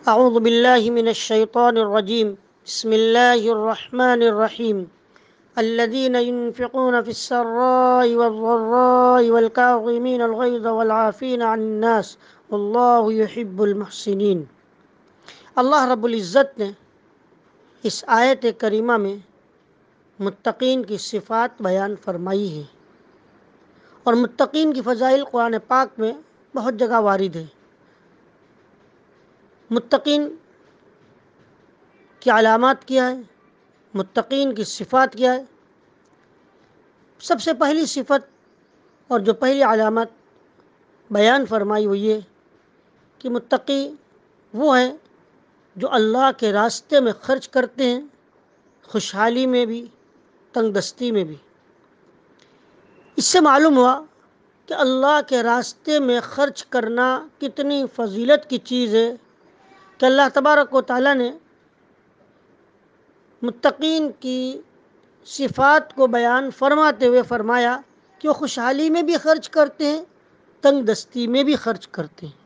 اعوذ باللہ من الشیطان الرجیم بسم اللہ الرحمن الرحیم الذين ينفقون في السراء والضراء والكاظمين الغيظ والعافين عن الناس والله يحب المحسنين۔ اللہ رب العزت نے اس آیت کریمہ میں متقین کی صفات بیان فرمائی ہے، اور متقین کی فضائل قرآن پاک میں بہت جگہ وارد ہے۔ متقین کی علامات کیا ہے، متقین کی صفات کیا ہے؟ سب سے پہلی صفت اور جو پہلی علامت بیان فرمائی وہ یہ کہ متقی وہ ہیں جو اللہ کے راستے میں خرچ کرتے ہیں، خوشحالی میں بھی، تنگ دستی میں بھی۔ اس سے معلوم ہوا کہ اللہ کے راستے میں خرچ کرنا کتنی فضیلت کی چیز ہے کہ اللہ تبارک و تعالیٰ نے متقین کی صفات کو بیان فرماتے ہوئے فرمایا کہ وہ خوشحالی میں بھی خرچ کرتے ہیں، تنگ دستی میں بھی خرچ کرتے ہیں۔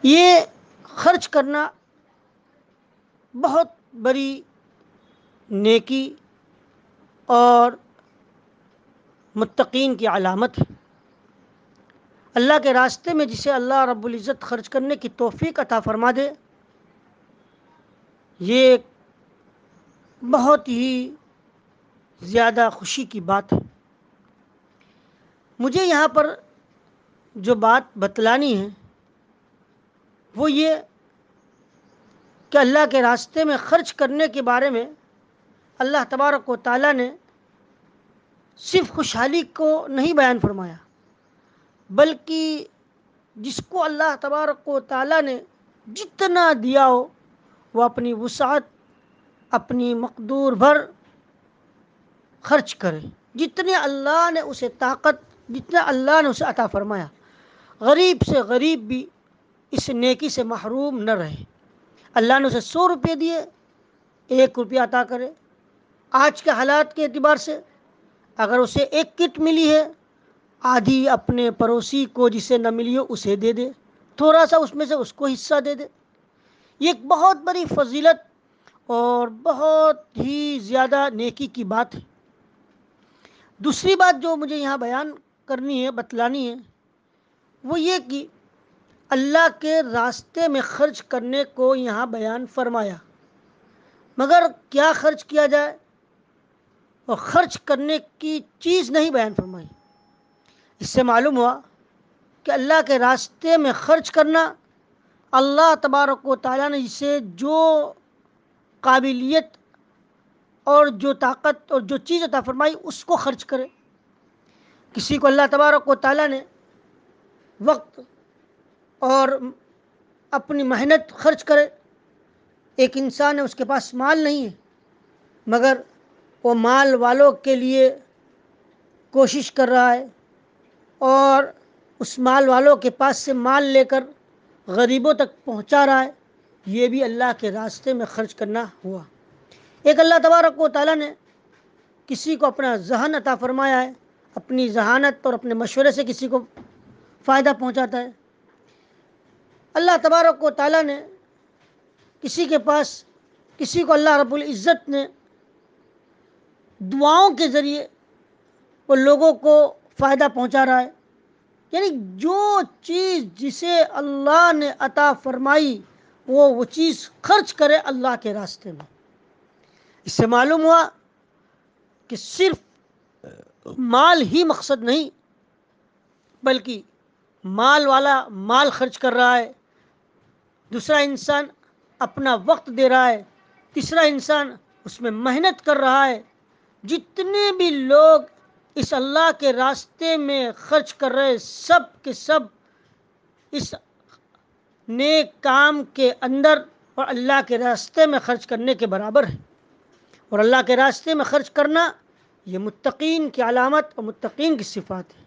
یہ خرچ کرنا بہت بڑی نیکی اور متقین کی علامت ہے۔ اللہ کے راستے میں جسے اللہ رب العزت خرچ کرنے کی توفیق عطا فرما دے، یہ ایک بہت ہی زیادہ خوشی کی بات ہے۔ مجھے یہاں پر جو بات بتلانی ہے وہ یہ کہ اللہ کے راستے میں خرچ کرنے کے بارے میں اللہ تبارک و تعالیٰ نے صرف خوشحالی کو نہیں بیان فرمایا، بلکہ جس کو اللہ تبارک و تعالیٰ نے جتنا دیا ہو وہ اپنی وسعت، اپنی مقدور بھر خرچ کرے، جتنے اللہ نے اسے طاقت، جتنا اللہ نے اسے عطا فرمایا۔ غریب سے غریب بھی اس نیکی سے محروم نہ رہے۔ اللہ نے اسے 100 روپے دیے، 1 روپیہ عطا کرے۔ آج کے حالات کے اعتبار سے اگر اسے 1 کٹ ملی ہے، آدھی اپنے پڑوسی کو جسے نہ ملی ہو اسے دے دے، تھوڑا سا اس میں سے اس کو حصہ دے دے۔ یہ ایک بہت بڑی فضیلت اور بہت ہی زیادہ نیکی کی بات ہے۔ دوسری بات جو مجھے یہاں بیان کرنی ہے، بتلانی ہے، وہ یہ کہ اللہ کے راستے میں خرچ کرنے کو یہاں بیان فرمایا، مگر کیا خرچ کیا جائے اور خرچ کرنے کی چیز نہیں بیان فرمائی۔ اس سے معلوم ہوا کہ اللہ کے راستے میں خرچ کرنا، اللہ تبارک و تعالیٰ نے اسے جو قابلیت اور جو طاقت اور جو چیز عطا فرمائی اس کو خرچ کرے۔ کسی کو اللہ تبارک و تعالیٰ نے وقت اور اپنی محنت خرچ کرے۔ ایک انسان ہے، اس کے پاس مال نہیں ہے، مگر وہ مال والوں کے لیے کوشش کر رہا ہے اور اس مال والوں کے پاس سے مال لے کر غریبوں تک پہنچا رہا ہے۔ یہ بھی اللہ کے راستے میں خرچ کرنا ہوا۔ ایک اللہ تبارک و تعالیٰ نے کسی کو اپنا ذہن عطا فرمایا ہے، اپنی ذہانت اور اپنے مشورے سے کسی کو فائدہ پہنچاتا ہے۔ اللہ تبارک و تعالیٰ نے کسی کے پاس، کسی کو اللہ رب العزت نے دعاؤں کے ذریعے وہ لوگوں کو فائدہ پہنچا رہا ہے۔ یعنی جو چیز جسے اللہ نے عطا فرمائی وہ چیز خرچ کرے اللہ کے راستے میں۔ اس سے معلوم ہوا کہ صرف مال ہی مقصد نہیں، بلکہ مال والا مال خرچ کر رہا ہے، دوسرا انسان اپنا وقت دے رہا ہے، تیسرا انسان اس میں محنت کر رہا ہے۔ جتنے بھی لوگ اس اللہ کے راستے میں خرچ کر رہے، سب کے سب اس نیک کام کے اندر اور اللہ کے راستے میں خرچ کرنے کے برابر ہے۔ اور اللہ کے راستے میں خرچ کرنا یہ متقین کی علامت اور متقین کی صفات ہے۔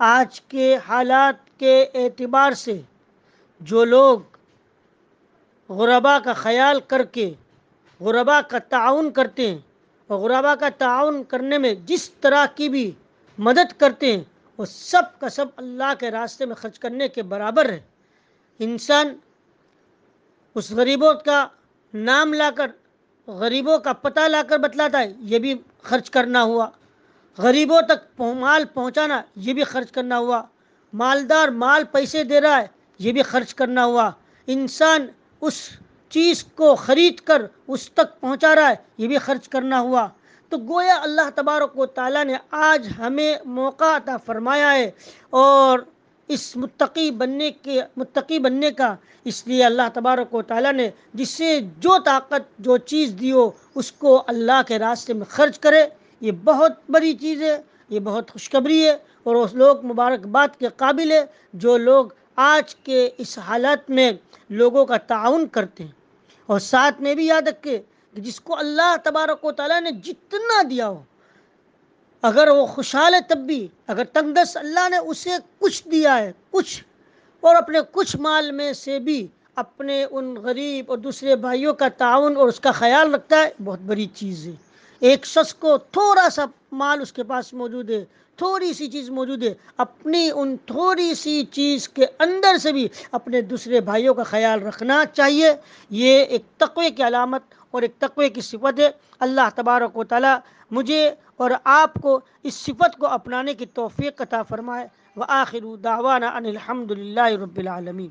آج کے حالات کے اعتبار سے جو لوگ غرباء کا خیال کر کے غرباء کا تعاون کرتے ہیں اور غرباء کا تعاون کرنے میں جس طرح کی بھی مدد کرتے ہیں، وہ سب کا سب اللہ کے راستے میں خرچ کرنے کے برابر ہے۔ انسان اس غریبوں کا نام لا کر، غریبوں کا پتہ لا کر بتلاتا ہے، یہ بھی خرچ کرنا ہوا۔ غریبوں تک مال پہنچانا، یہ بھی خرچ کرنا ہوا۔ مالدار مال پیسے دے رہا ہے، یہ بھی خرچ کرنا ہوا۔ انسان اس چیز کو خرید کر اس تک پہنچا رہا ہے، یہ بھی خرچ کرنا ہوا۔ تو گویا اللہ تبارک و تعالیٰ نے آج ہمیں موقع عطا فرمایا ہے، اور اس متقی بننے کا، اس لیے اللہ تبارک و تعالیٰ نے جسے جو طاقت جو چیز دی ہو اس کو اللہ کے راستے میں خرچ کرے۔ یہ بہت بڑی چیز ہے، یہ بہت خوشخبری ہے، اور اس لوگ مبارکباد کے قابل ہے جو لوگ آج کے اس حالت میں لوگوں کا تعاون کرتے ہیں۔ اور ساتھ میں بھی یاد رکھے کہ جس کو اللہ تبارک و تعالیٰ نے جتنا دیا ہو، اگر وہ خوشحال ہے تب بھی، اگر تنگ دست اللہ نے اسے کچھ دیا ہے، کچھ، اور اپنے کچھ مال میں سے بھی اپنے ان غریب اور دوسرے بھائیوں کا تعاون اور اس کا خیال رکھتا ہے، بہت بڑی چیز ہے۔ ایک شخص کو تھوڑا سا مال اس کے پاس موجود ہے، تھوڑی سی چیز موجود ہے، اپنی ان تھوڑی سی چیز کے اندر سے بھی اپنے دوسرے بھائیوں کا خیال رکھنا چاہیے۔ یہ ایک تقوی کی علامت اور ایک تقوی کی صفت ہے۔ اللہ تبارک و تعالی مجھے اور آپ کو اس صفت کو اپنانے کی توفیق عطا فرمائے۔ وآخر دعوانا ان الحمد للہ رب العالمین۔